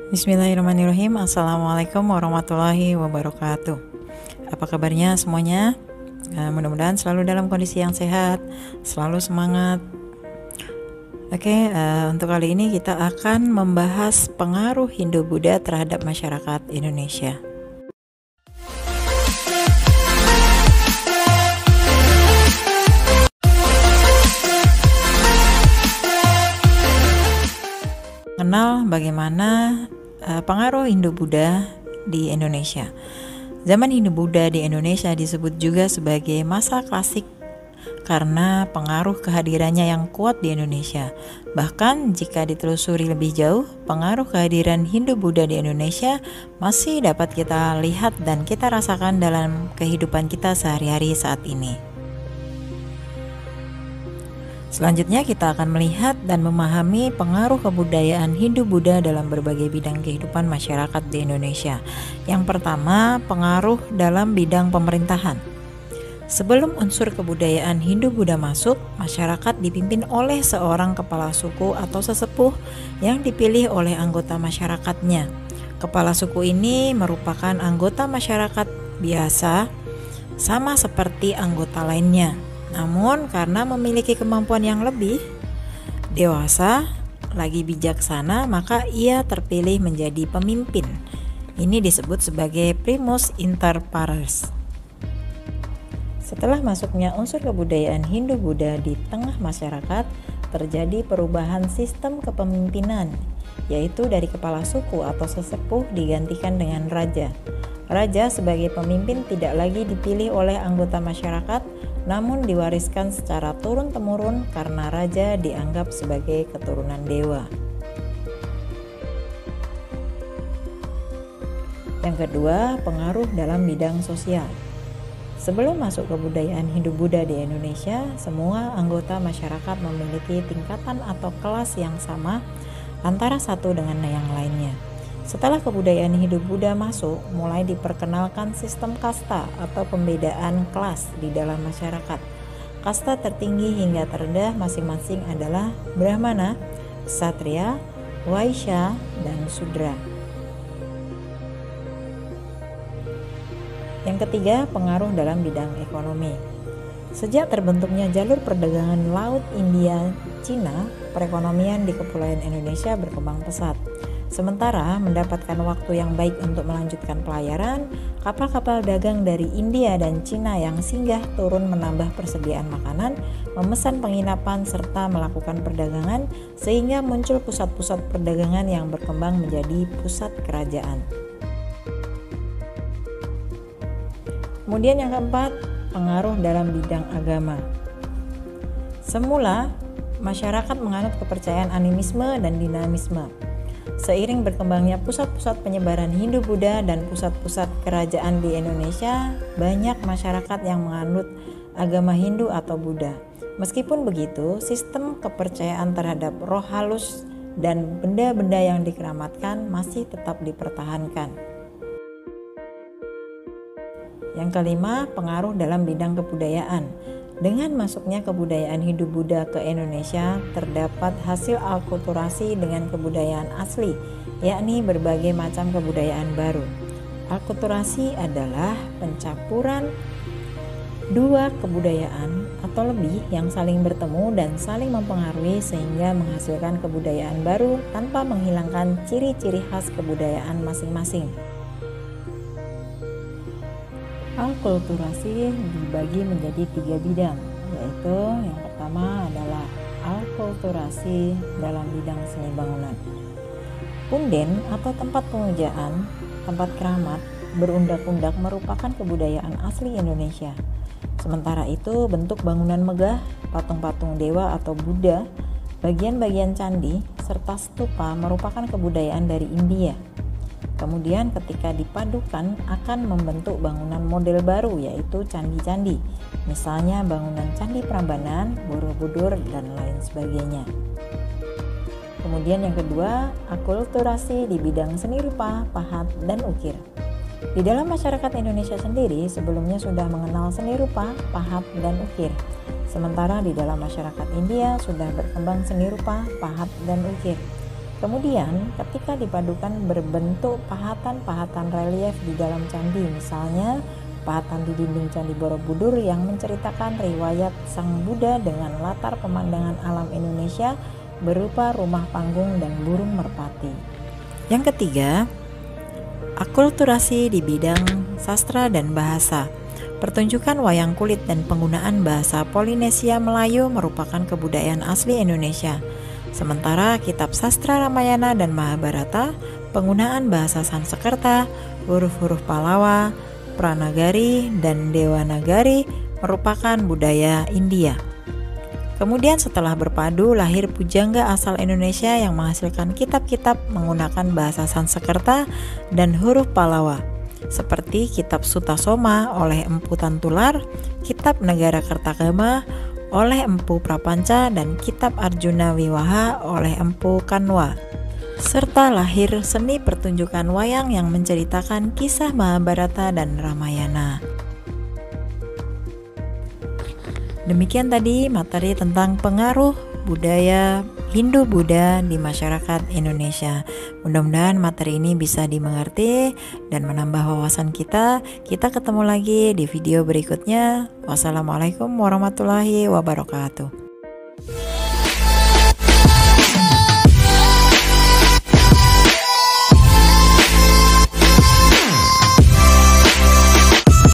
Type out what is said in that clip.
Bismillahirrahmanirrahim. Assalamualaikum warahmatullahi wabarakatuh. Apa kabarnya semuanya? Mudah-mudahan selalu dalam kondisi yang sehat, selalu semangat. Untuk kali ini kita akan membahas pengaruh Hindu-Buddha terhadap masyarakat Indonesia. Kenal bagaimana pengaruh Hindu-Buddha di Indonesia. Zaman Hindu-Buddha di Indonesia disebut juga sebagai masa klasik karena pengaruh kehadirannya yang kuat di Indonesia. Bahkan jika ditelusuri lebih jauh, pengaruh kehadiran Hindu-Buddha di Indonesia masih dapat kita lihat dan kita rasakan dalam kehidupan kita sehari-hari saat ini. Selanjutnya kita akan melihat dan memahami pengaruh kebudayaan Hindu-Buddha dalam berbagai bidang kehidupan masyarakat di Indonesia. Yang pertama, pengaruh dalam bidang pemerintahan. Sebelum unsur kebudayaan Hindu-Buddha masuk, masyarakat dipimpin oleh seorang kepala suku atau sesepuh yang dipilih oleh anggota masyarakatnya. Kepala suku ini merupakan anggota masyarakat biasa, sama seperti anggota lainnya. Namun karena memiliki kemampuan yang lebih dewasa, lagi bijaksana, maka ia terpilih menjadi pemimpin. Ini disebut sebagai primus inter pares. Setelah masuknya unsur kebudayaan Hindu-Buddha di tengah masyarakat, terjadi perubahan sistem kepemimpinan, yaitu dari kepala suku atau sesepuh digantikan dengan raja. Raja sebagai pemimpin tidak lagi dipilih oleh anggota masyarakat, namun diwariskan secara turun-temurun karena raja dianggap sebagai keturunan dewa. Yang kedua, pengaruh dalam bidang sosial. Sebelum masuk kebudayaan Hindu-Buddha di Indonesia, semua anggota masyarakat memiliki tingkatan atau kelas yang sama antara satu dengan yang lainnya. Setelah kebudayaan Hindu-Buddha masuk, mulai diperkenalkan sistem kasta atau pembedaan kelas di dalam masyarakat. Kasta tertinggi hingga terendah masing-masing adalah Brahmana, Ksatria, Waisya, dan Sudra. Yang ketiga, pengaruh dalam bidang ekonomi. Sejak terbentuknya jalur perdagangan laut India-Cina, perekonomian di Kepulauan Indonesia berkembang pesat. Sementara mendapatkan waktu yang baik untuk melanjutkan pelayaran, kapal-kapal dagang dari India dan Cina yang singgah turun menambah persediaan makanan, memesan penginapan, serta melakukan perdagangan, sehingga muncul pusat-pusat perdagangan yang berkembang menjadi pusat kerajaan. Kemudian yang keempat, pengaruh dalam bidang agama. Semula, masyarakat menganut kepercayaan animisme dan dinamisme. Seiring berkembangnya pusat-pusat penyebaran Hindu-Buddha dan pusat-pusat kerajaan di Indonesia, banyak masyarakat yang menganut agama Hindu atau Buddha. Meskipun begitu, sistem kepercayaan terhadap roh halus dan benda-benda yang dikeramatkan masih tetap dipertahankan. Yang kelima, pengaruh dalam bidang kebudayaan. Dengan masuknya kebudayaan Hindu-Buddha ke Indonesia, terdapat hasil alkulturasi dengan kebudayaan asli, yakni berbagai macam kebudayaan baru. Alkulturasi adalah pencampuran dua kebudayaan atau lebih yang saling bertemu dan saling mempengaruhi sehingga menghasilkan kebudayaan baru tanpa menghilangkan ciri-ciri khas kebudayaan masing-masing. Alkulturasi dibagi menjadi 3 bidang, yaitu yang pertama adalah alkulturasi dalam bidang seni bangunan. Punden atau tempat pemujaan, tempat keramat, berundak-undak merupakan kebudayaan asli Indonesia. Sementara itu bentuk bangunan megah, patung-patung dewa atau Buddha, bagian-bagian candi, serta stupa merupakan kebudayaan dari India. Kemudian ketika dipadukan akan membentuk bangunan model baru, yaitu candi-candi, misalnya bangunan Candi Prambanan, Borobudur, dan lain sebagainya. Kemudian yang kedua, akulturasi di bidang seni rupa, pahat, dan ukir. Di dalam masyarakat Indonesia sendiri sebelumnya sudah mengenal seni rupa, pahat, dan ukir. Sementara di dalam masyarakat India sudah berkembang seni rupa, pahat, dan ukir. Kemudian ketika dipadukan berbentuk pahatan-pahatan relief di dalam candi, misalnya pahatan di dinding Candi Borobudur yang menceritakan riwayat Sang Buddha dengan latar pemandangan alam Indonesia berupa rumah panggung dan burung merpati. Yang ketiga, akulturasi di bidang sastra dan bahasa. Pertunjukan wayang kulit dan penggunaan bahasa Polinesia Melayu merupakan kebudayaan asli Indonesia. Sementara kitab sastra Ramayana dan Mahabharata, penggunaan bahasa Sanskerta, huruf-huruf Pallawa, Pranagari, dan Dewanagari merupakan budaya India. Kemudian setelah berpadu, lahir pujangga asal Indonesia yang menghasilkan kitab-kitab menggunakan bahasa Sanskerta dan huruf Pallawa, seperti kitab Sutasoma oleh Empu Tantular, kitab Negara Kertagama oleh Empu Prapanca, dan kitab Arjuna Wiwaha oleh Empu Kanwa. Serta lahir seni pertunjukan wayang yang menceritakan kisah Mahabharata dan Ramayana. Demikian tadi materi tentang pengaruh budaya Hindu-Buddha di masyarakat Indonesia. Mudah-mudahan materi ini bisa dimengerti dan menambah wawasan kita. Kita ketemu lagi di video berikutnya. Wassalamualaikum warahmatullahi wabarakatuh.